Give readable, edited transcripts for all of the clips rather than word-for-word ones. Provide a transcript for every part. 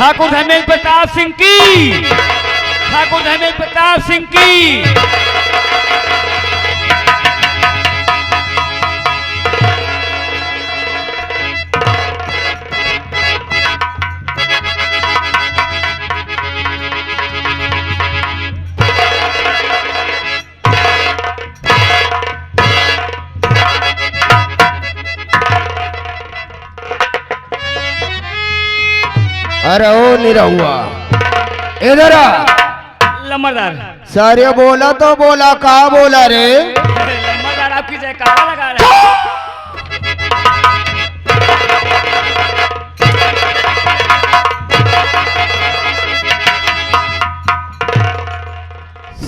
ठाकुर धर्मेंद्र प्रताप सिंह की, ठाकुर धर्मेंद्र प्रताप सिंह की। अरे ओ निरहुआ इधर आ। लम्बादार सारे बोला तो बोला, कहा बोला रे? लम्बादार आपकी जयकारा लगा रहे हैं।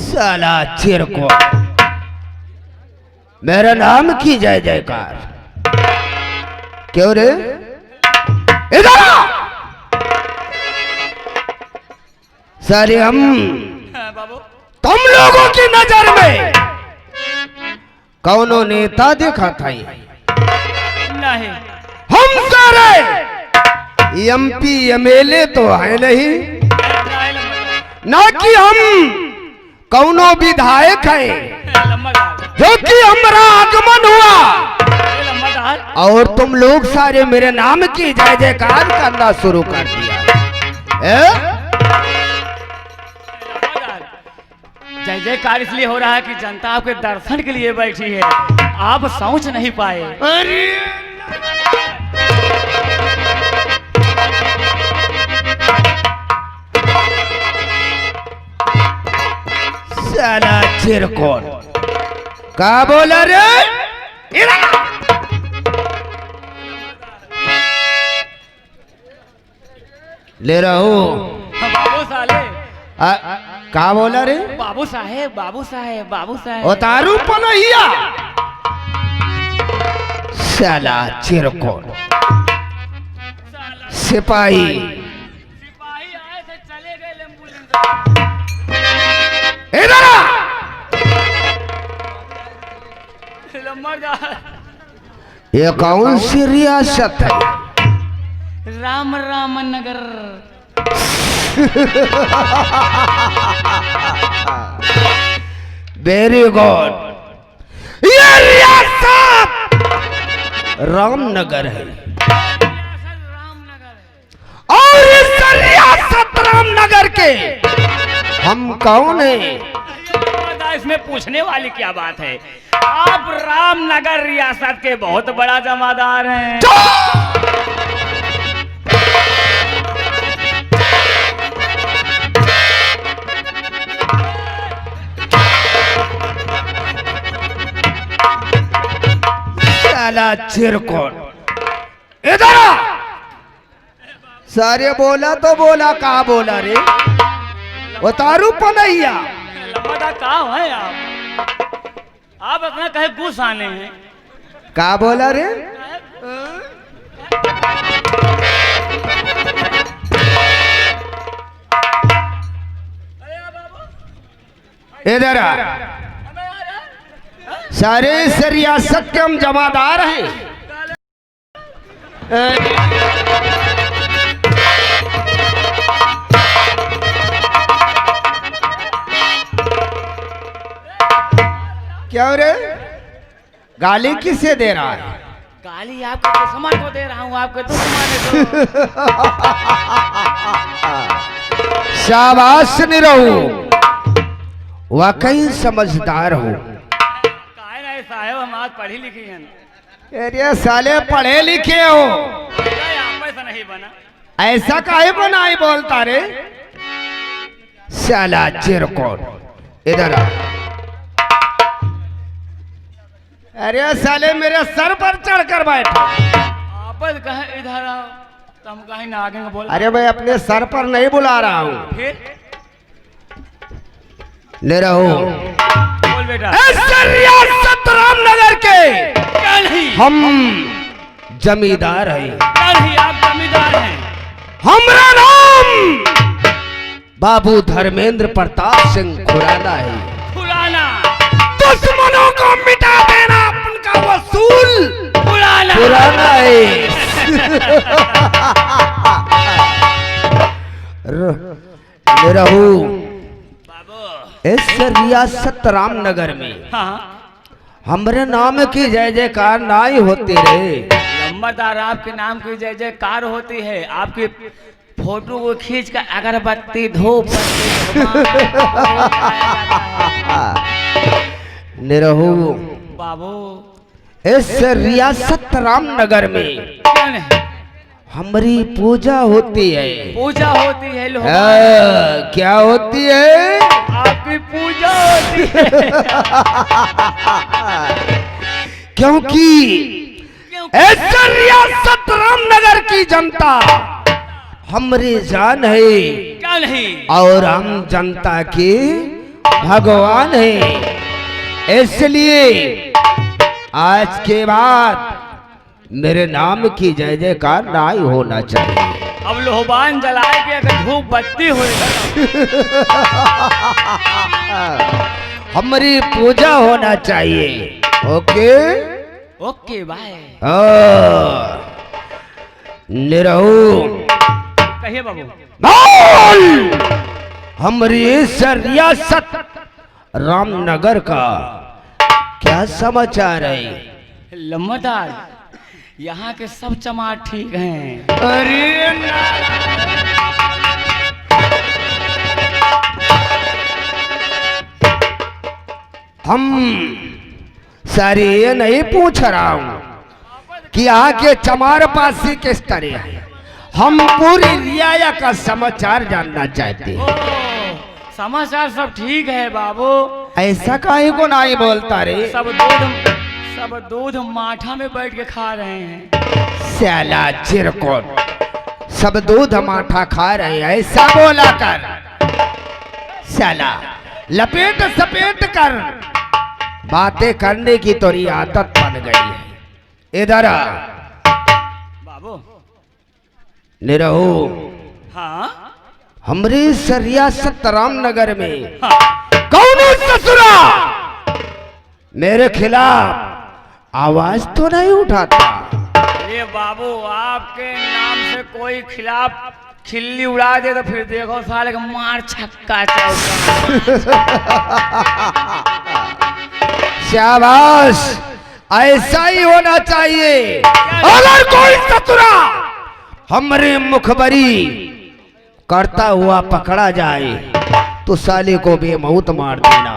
साला चिरको, मेरा नाम की जय जयकार। क्यों रे? इधर आ। सारे हम बाबू तुम लोगों की नजर में कौनो नेता देखा था? नहीं। हम सारे एमपी एमएलए तो है नहीं, ना कि हम कौनो विधायक है जो कि हमारा आगमन हुआ और तुम लोग सारे मेरे नाम की जय जयकार करना शुरू कर दिया। जय जयकार इसलिए हो रहा है कि जनता आपके दर्शन के लिए बैठी है, आप सोच नहीं पाए। अरे साला चिरकोन, का बोला रे? ले रहा हूँ बाबू साले। का बोला रे? बाबू साहेब, बाबू साहेब, बाबू साहेब। उतारू पनहिया। साला चिरकोन, सिपाही सिपाही आए थे, चले गए एम्बुलेंस। इधर आ। लम्बादार ये कौन सी रियासत है? राम राम नगर। Very good. ये रियासत रामनगर है रामनगर और इस रियासत रामनगर के हम कौन है? इसमें पूछने वाली क्या बात है? आप रामनगर रियासत के बहुत बड़ा जमादार हैं। साला चिरकोन, इधर आ। सारे बोला तो बोला, कहा बोला रे? उतारू पनहिया। लम्बादार कहाँ है आप अपना कहे गुस्सा आने हैं। का बोला रे? इधर आ। सारे इस रियासत के हम जमादार हैं। क्या रे? गाली किसे दे रहा है? गाली आपके दुश्मन को दे रहा हूँ, आपके दुश्मन को। शाबाश निरहु, वाकई समझदार हो। साहेब हम आज पढ़ी लिखी हैं। अरे साले पढ़े लिखे हो, आप ऐसा नहीं बना। ऐसा काहे बना ही बोलता रे? साला चिरकोन, इधर आ। अरे साले मेरे सर पर चढ़कर बैठा। आप कहे इधर आओ तो हम कहीं ना आगे बोल। अरे मैं अपने सर पर नहीं बुला रहा हूँ। फिर ले रहा हूँ। बोल बेटा। रियासत रामनगर के नहीं, हम जमींदार हैं। नहीं, आप जमींदार हैं। हमारा नाम बाबू धर्मेंद्र प्रताप सिंह खुराना है। खुराना। दुश्मनों को मिटा देना उनका वसूल खुराना है। रहू बाबू इस रियासत रामनगर में हाँ हमरे नाम की जय जयकार नाई होती रहे। नंबरदार आपके नाम की जय जयकार होती है। आपकी फोटो को खींच कर अगरबत्ती धूप निरहू बाबू इस रियासत रामनगर में क्या नहीं? हमारी पूजा होती है। पूजा होती है क्या होती है? आपकी पूजा होती है क्योंकि इस रियासत रामनगर की जनता हमारी जान है क्या नहीं? और हम जनता के भगवान है। इसलिए आज के बाद मेरे नाम की जय जयकार नहीं होना चाहिए। अब लोहबान जलाए के अगर धूप बत्ती होएगा हमारी पूजा होना चाहिए। Okay okay bye. निरहू कहिए बाबू। बोल हमारी इस रियासत रामनगर का क्या समाचार है? लम्बादार यहाँ के सब चमार ठीक हैं। अरे हम सारे ये नहीं पूछ रहा हूँ कि यहाँ के चमार पासी किस तरह है। हम पूरी रियाया का समाचार जानना चाहते हैं। समाचार सब ठीक है बाबू। ऐसा काहे को नहीं बोलता रे? सब दूध माठा में बैठ के खा रहे हैं। साला चिरकुट सब दूध माठा खा रहे हैं ऐसा बोला कर। साला लपेट सपेट कर बातें करने की तो आदत बन गई है। इधर आ बाबू। निरहू हाँ हमरे रियासत रामनगर में हाँ कौन ससुरा मेरे खिलाफ आवाज तो नहीं उठाता? ये बाबू आपके नाम से कोई खिलाफ खिल्ली उड़ा दे तो फिर देखो साले का मार छक्का चौका। शाबाश ऐसा ही होना चाहिए। अगर कोई ससुरा हमरे मुखबरी करता हुआ पकड़ा जाए तो साले को बेमौत मार देना।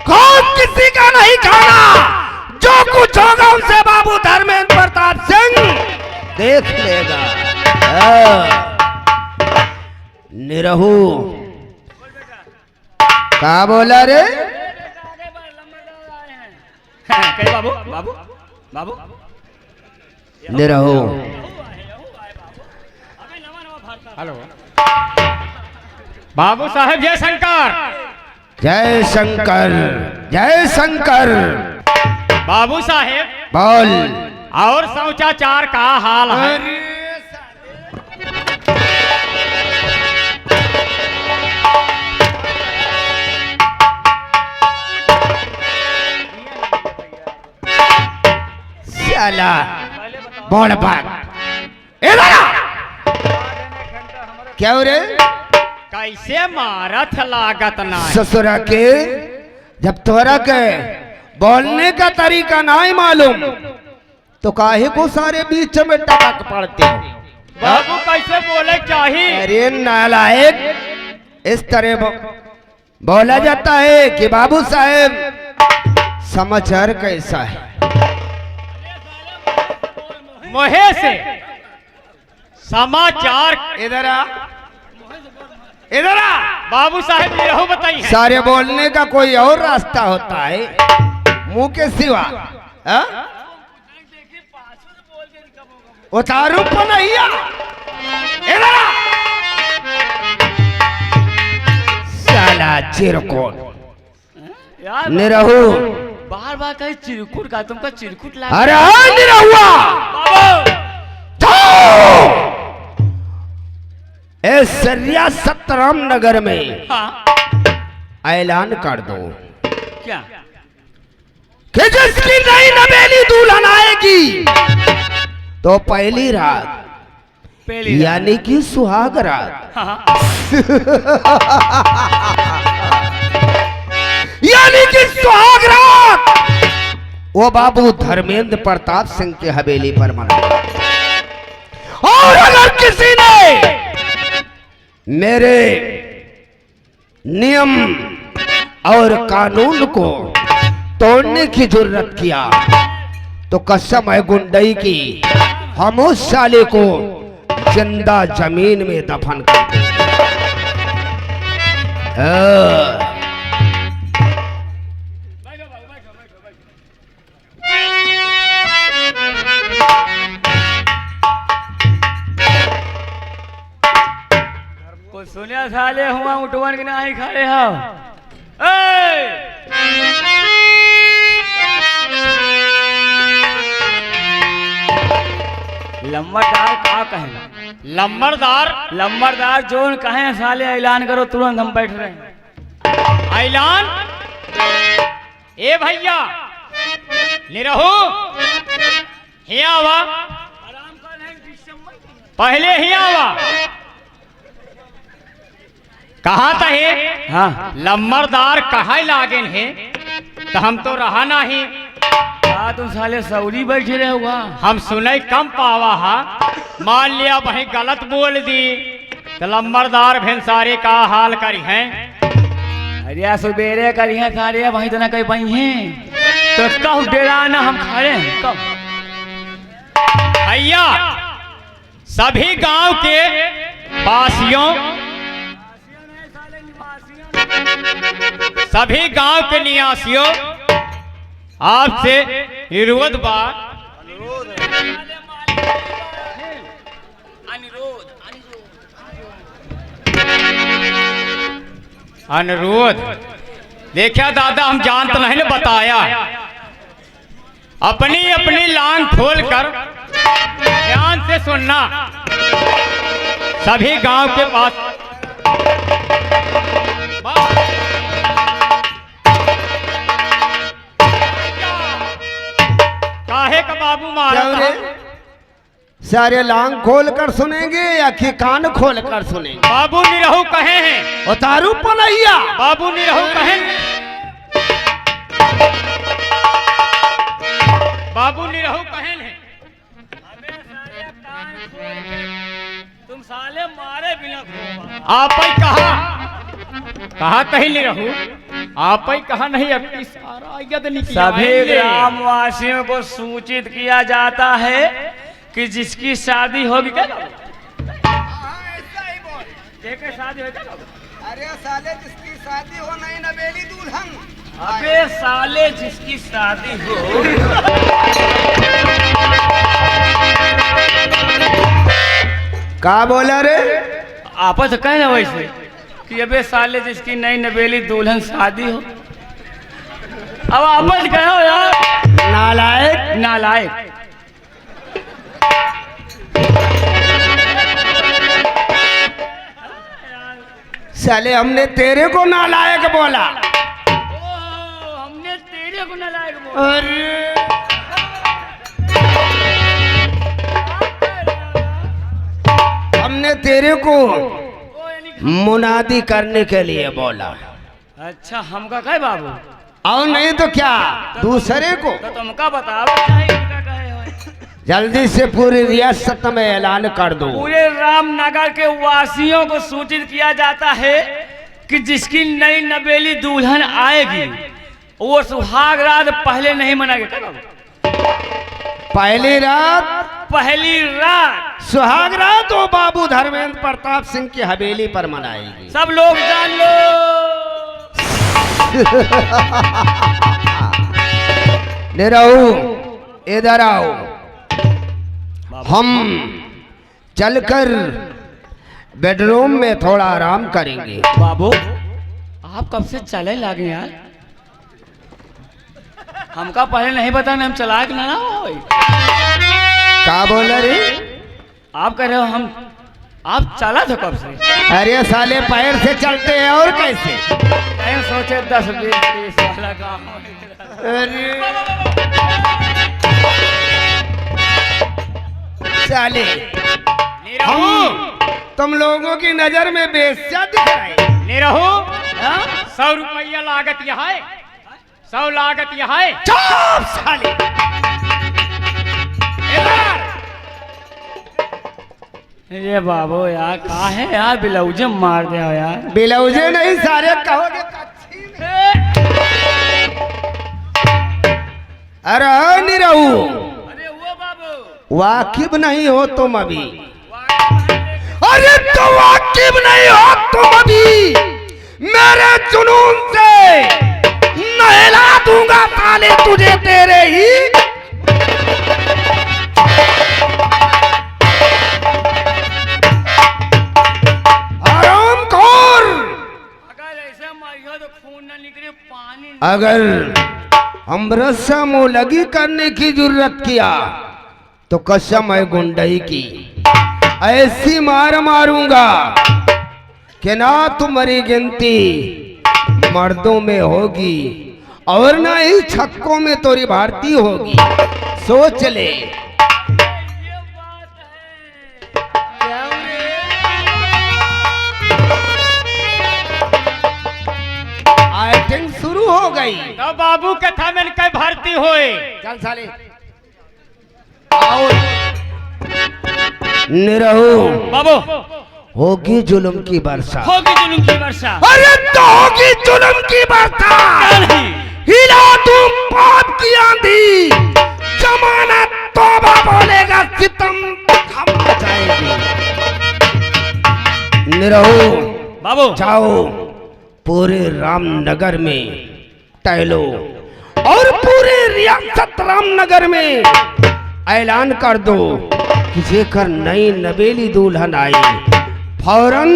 कौन किसी का नहीं खाना। जो कुछ होगा उनसे बाबू धर्मेंद्र प्रताप सिंह देख लेगा। निरहू क्या बोला रे? कहीं बाबू बाबू बाबू निरहू हेलो बाबू साहब जय शंकर। जय शंकर जय शंकर। बाबू साहेब बोल और समाचार का हाल है? साला बोल बात। इधर आ। क्या हो रे? कैसे मारत लागत ना ससुरा के जब तोरा के बोलने का तरीका नहीं मालूम तो काहे को सारे बीच में टपक पड़ते हो? बाबू कैसे बोले चाहिए? अरे नालायक इस तरह बोला जाता है कि बाबू साहेब समाचार कैसा है? मोहे से समाचार इधर आ। इधर आ। बाबू साहब निरहू बताइए। सारे बोलने का कोई और रास्ता होता है मुंह के सिवा। उतारू पर नहीं आ। इधर आ। साला चिरकुट यार निरहू। बार बार कहीं चिरकुट का तुमको चिरकुट लगा। अरे हाँ निरहुआ बाबू इस रियासत रामनगर में हाँ ऐलान कर दो क्या? कि जिसकी नई नवेली दुल्हन आएगी तो पहली रात पहली यानी कि सुहाग रात। हाँ यानी कि सुहाग रात वो बाबू धर्मेंद्र प्रताप सिंह की हवेली पर मना। और अगर किसी ने मेरे नियम और कानून को तोड़ने की जरूरत किया तो कसम है गुंडई की, हम उस साले को जिंदा जमीन में दफन कर देंगे। कुछ सुनिया साले हुआ उठवन के नहीं खड़े हो। लंबरदार का कहे? लंबरदार जोन कहे साले ऐलान करो तुरंत हम बैठ रहे हैं। ऐलान? ए भैया निरहु हिया आवा, पहले हिया आवा। कहा तहे हाँ लम्बरदार कहा लागेन है तो हम तो रहा नहीं। तुम साले सऊदी बैठे रहे हुआ। हम सुने कम पावा हा, मान लिया वही गलत बोल दी तो लम्बरदार भेंसारे का हाल करी है। अरे सुबेरे करिए सारे वहीं तो ना कहीं पाई हैं तो कब डेरा ना हम खड़े हैं कब। भैया सभी गांव के वासियों, सभी गांव के निवासियों आपसे निरोध बा, अनुरोध। देखा दादा हम जानते नहीं न बताया, अपनी अपनी लांग खोल कर ध्यान से सुनना। सभी गांव के पास काहे का बाबू मारा? सारे लांग खोल कर सुनेंगे या कि कान खोल कर सुनेंगे? बाबू निरहु कहे हैं। उतारू पलैया। बाबू निरहु कहे, बाबू निरहु कहे हैं। तुम साले मारे बिना आप ही कहा कहीं निरहु, आप ही कहा नहीं। अभी सारा यद निकला। सभी ग्रामवासियों को सूचित किया जाता है कि जिसकी शादी होगी क्या शादी हो क्या? अरे साले जिसकी शादी हो नहीं नवेली दुल्हन। अबे साले जिसकी शादी हो। का बोला रे? आपस कहे ना वैसे कि अबे साले जिसकी नई नवेली दुल्हन शादी हो। अब आपस कहो यार। नालायक। नालायक। साले हमने तेरे को नालायक बोला। हमने तेरे को नालायक बोला। अरे हमने तेरे को मुनादी करने के लिए बोला। अच्छा हमका कहे बाबू? और नहीं तो क्या दूसरे को? तो तुमका बताओ जल्दी से पूरी रियासत में ऐलान कर दो। पूरे रामनगर के वासियों को सूचित किया जाता है कि जिसकी नई नवेली दुल्हन आएगी वो सुहाग रात पहले नहीं मनाएगा। पहली रात? पहली रात सुहाग रात वो बाबू धर्मेंद्र प्रताप सिंह की हवेली पर मनाएगी। सब लोग जान लो। निरहु इधर आओ, हम चलकर बेडरूम में थोड़ा आराम करेंगे। बाबू आप कब से चले लागे यार? हमका पहले नहीं पता हम चला के ना हो। क्या बोल रे? आप कह रहे हो हम आप चला थे कब से? अरे साले पैर से चलते हैं और कैसे? नहीं सोचे 10-20 वाला काम। अरे साले निरहू तुम लोगों की नजर में बेइज्जत दिख रहे। निरहू 100 रुपया लागत यह है, 100 लागत यह है। चुप साले। इधर। ये बाबू यार कहा है यार, बिलौजे मार दिया यार। बिलौजे नहीं सारे कहोगे कच्ची में। अरे निरहू, अरे वो बाबू वाकिफ नहीं हो तुम अभी। अरे तो वाकिफ नहीं हो तुम अभी, मेरे जुनून से नहला दूंगा साले तुझे तेरे ही। आरामखोर। अगर ऐसा मारियो तो खून ना निकले, पानी अगर अमृतसर मोलगी करने की जरूरत किया तो कसम है गुंडई की, ऐसी मार मारूंगा कि ना तुम्हारी गिनती मर्दों में होगी और ना ही छक्कों में तोरी भारती होगी। सोच ले। ये बात है। एक्टिंग शुरू हो गई। तो बाबू कथा में कई भर्ती होए। चल साले आओ। निरहू बाबू होगी जुल्म की वर्षा। होगी जुल्म की वर्षा। अरे तो होगी जुल्म की वर्षा। क्या नहीं? हिला तुम पाप की आंधी, जमाना तौबा बोलेगा, सितम हम बचाएंगे। निरहू बाबू जाओ पूरे रामनगर में टहलो और पूरे रियासत रामनगर में ऐलान कर दो कि जेकर नई नवेली दुल्हन आई फौरन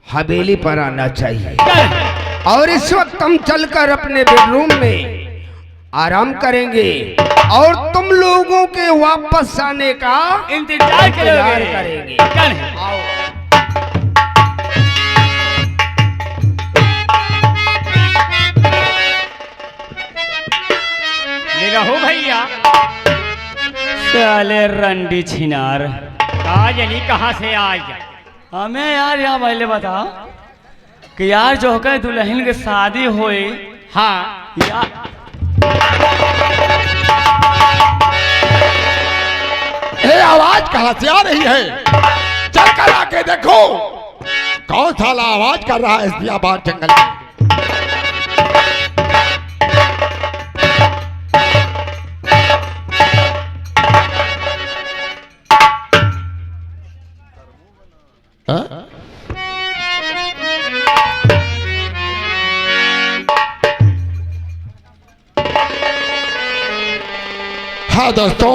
हवेली पर आना चाहिए। और इस वक्त हम चलकर अपने बेडरूम में आराम करेंगे और तुम लोगों के वापस आने का इंतजार करेंगे। करेंगे। क्या नहीं? आओ। निरहू भैया साले रंडी छिनार, काजनी कहाँ से आई? हमें यार यहाँ पहले बता कि यार जो होकर दुल्हन की शादी होए। हाँ यार ये आवाज कहाँ से आ रही है? चल कर आके देखो कौन साला आवाज कर रहा है इस बियाबान जंगल में। हाँ? हाँ दोस्तों,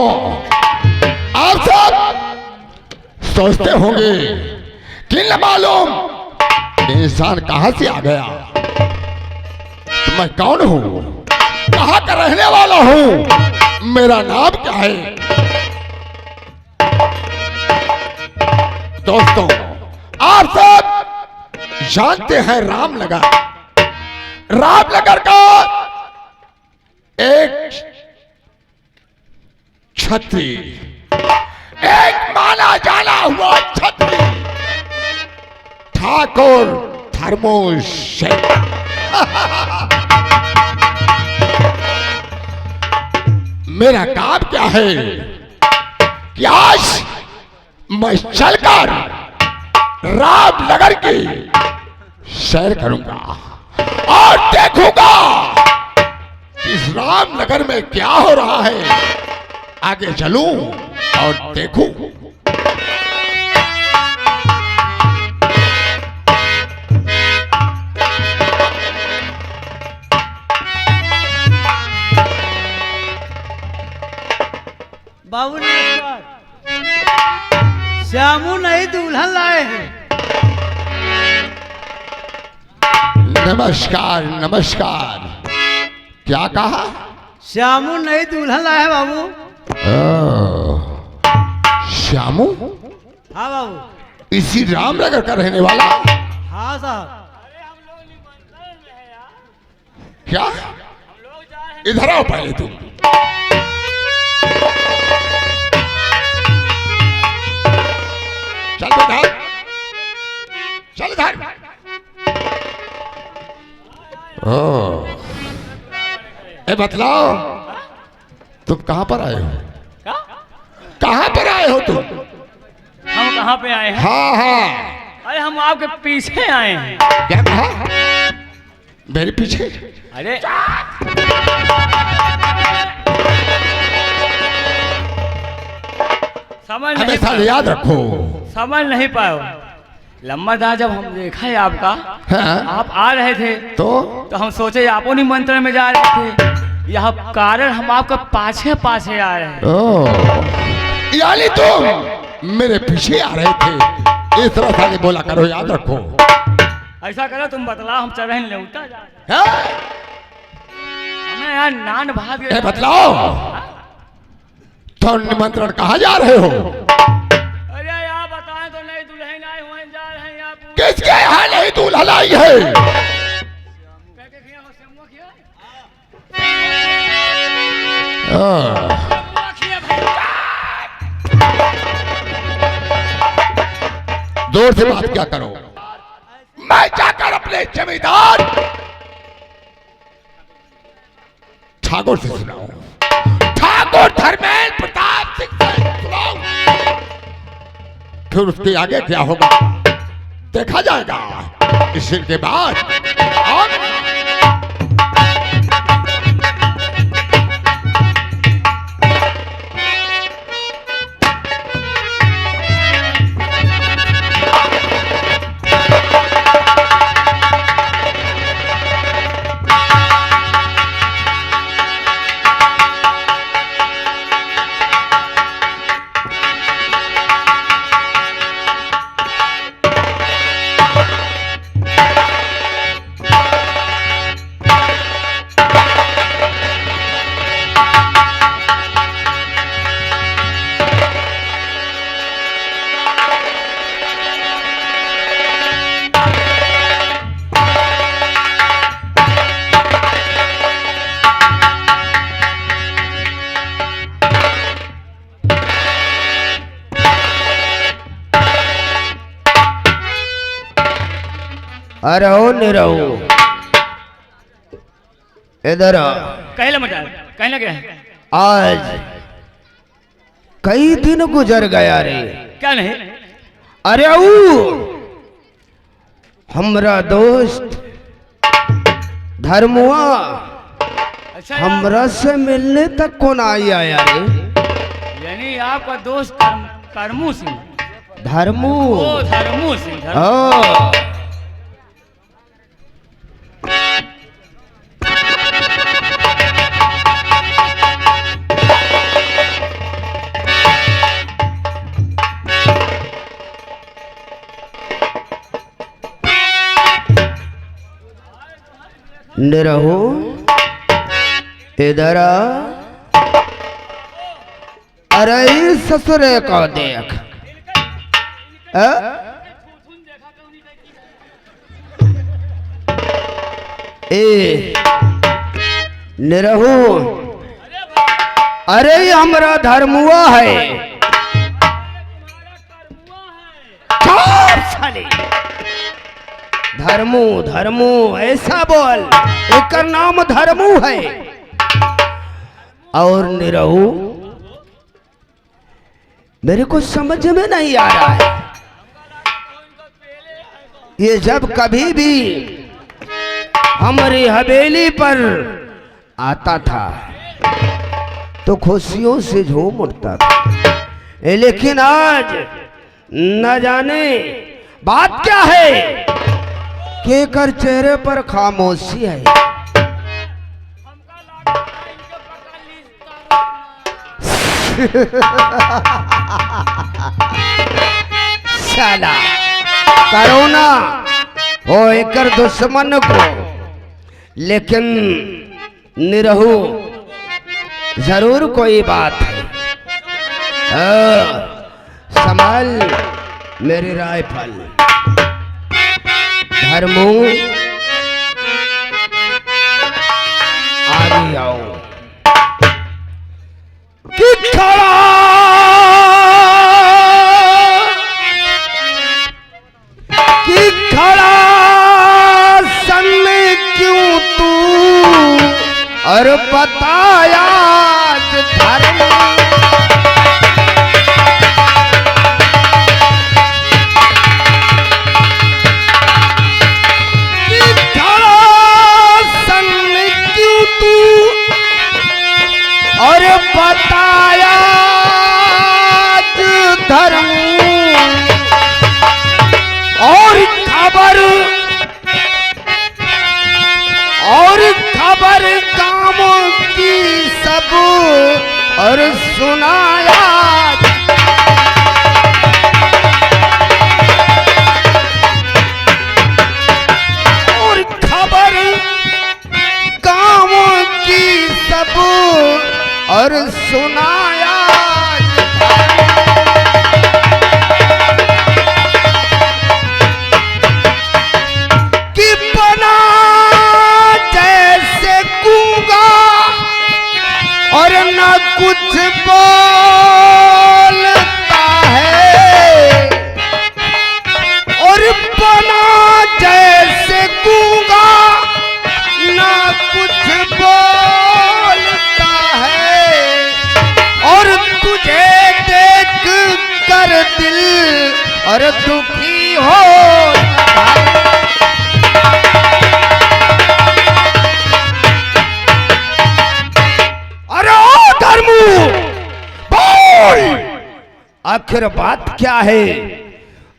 आप सब सोचते होंगे कि न मालूम इंसान कहां से आ गया। तो मैं कौन हूं, कहां का रहने वाला हूं, मेरा नाम क्या है? दोस्तों, आप सब जानते हैं रामनगर। रामनगर का एक छत्री, एक माना जाना हुआ छत्री ठाकुर थर्मोश। मेरा काम क्या है कि आज मैं चलकर रामनगर की सैर करूंगा और देखूंगा इस रामनगर में क्या हो रहा है। आगे चलूं और देखूं। बाबू नमस्कार। श्यामू नई दुल्हन लाए हैं। नमस्कार नमस्कार। क्या कहा? श्यामू नई दुल्हन लाए हैं बाबू। श्यामू हाँ बाबू। इसी रामनगर का रहने वाला? हाँ साहब। क्या? इधर आओ पहले तुम। बेटा चल इधर। ए बतलाओ तुम कहां पर आए हो? क्या? कहां पर आए हो तुम? हम कहाँ पे आए हैं? हाँ हाँ अरे हम आपके पीछे आए हैं। क्या कहा? मेरे पीछे? अरे समझ नहीं हमेशा पाए। याद रखो। समझ नहीं पाए। लम्बादार जब हम देखा है आपका, हाँ? आप आ रहे थे तो तो हम सोचे आप निमंत्रण में जा रहे थे, यह कारण हम आपका पाछे पाछे आ रहे हैं। ओ, यानी तुम मेरे पीछे आ रहे थे। इस तरह से बोला करो, याद रखो। ऐसा करो तुम बतला, हम चढ़न लेउटा जा। हाँ? हमें यार नान भाग ए बतलाओ तो निमंत्रण कहाँ जा रहे हो? अरे यार बताएं तो नहीं दुल्हन आए हुए जा रहे हैं यहाँ पूरे। किसके यहाँ नहीं दुल्हन आई है? क्या किया हो सेमुआ किया? सेमुआ किया भाई। जोर से बात क्या करो। मैं जाकर अपने जमींदार ठाकुर से सुनाऊं, ठाकुर धर्मेंद्र प्रताप सिंह से सुनाऊं, फिर उसके आगे क्या होगा देखा जाएगा। इसके बाद हम अरे ओ निरहु इधर आ। कहला मचा कहना क्या है? आज कई दिन गुजर गया रे। क्या नहीं? अरे ऊ हमरा दोस्त धर्मुआ अच्छा यार, हमरा से मिलने तक कौन आई आया रे? यानी आपका दोस्त करमू सिंह। धर्मू। ओ धर्मू सिंह। धर्मू। ओ निरहु इधर आ। अरे इस ससुरे को देख। ए निरहु, अरे ये हमारा धर्मुआ है। साले धर्मू धर्मू ऐसा बोल, एक नाम धर्मू है। और निरहु मेरे को समझ में नहीं आ रहा है, ये जब कभी भी हमारी हवेली पर आता था तो खुशियों से झूम उठता था, लेकिन आज न जाने बात क्या है कि कर चेहरे पर खामोशी है। साला करोना हो एकर दुश्मन को, लेकिन निरहु जरूर कोई बात है। संभाल मेरी राइफल। धर्मू आगे आओ कि खड़ा और बताया धर्म और बताया धर्म और खबर काम की सब और सुनाया और खबर काम की सब और सुनाया कि बना जैसे गूंगा और न कुछ बोलता है और बना जैसे गूंगा न कुछ बोलता है और तुझे देख कर दिल और दुखी होता है। अरे ओ धर्मू बोल, आखिर बात क्या है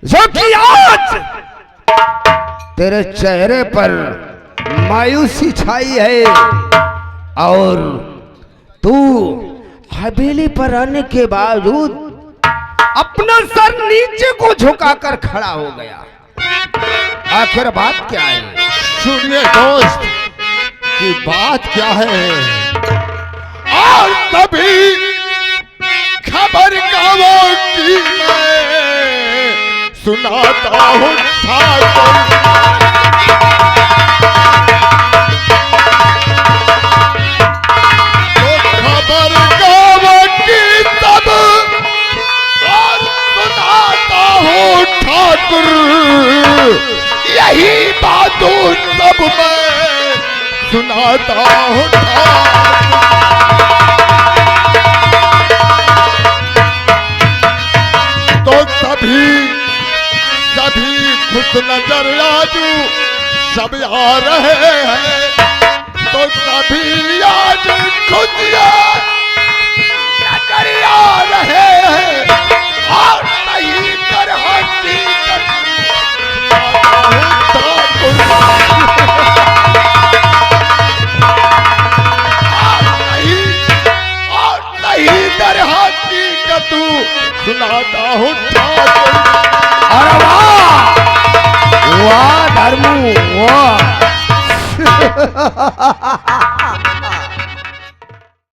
जो कि आज तेरे चेहरे पर मायूसी छाई है और तू हवेली पर आने के बावजूद अपना सर नीचे को झुकाकर खड़ा हो गया। आखिर बात क्या है? सुनिए दोस्त कि बात क्या है। और तभी खबर गाँवों की मैं सुनाता हूँ ठाकुर। तो खबर गाँवों की तब और सुनाता हूँ ठाकुर। यही बातों सब मैं सुनाता हूँ ठाकुर। तो सभी खुश नजर आजू सब आ रहे हैं। तो सभी आज खुश नजर आ रहे हैं और नहीं कर हकीकत और नहीं कर हकीकत सुनाता हूँ ठाकुर। अरे वाह वाह धर्मू वाह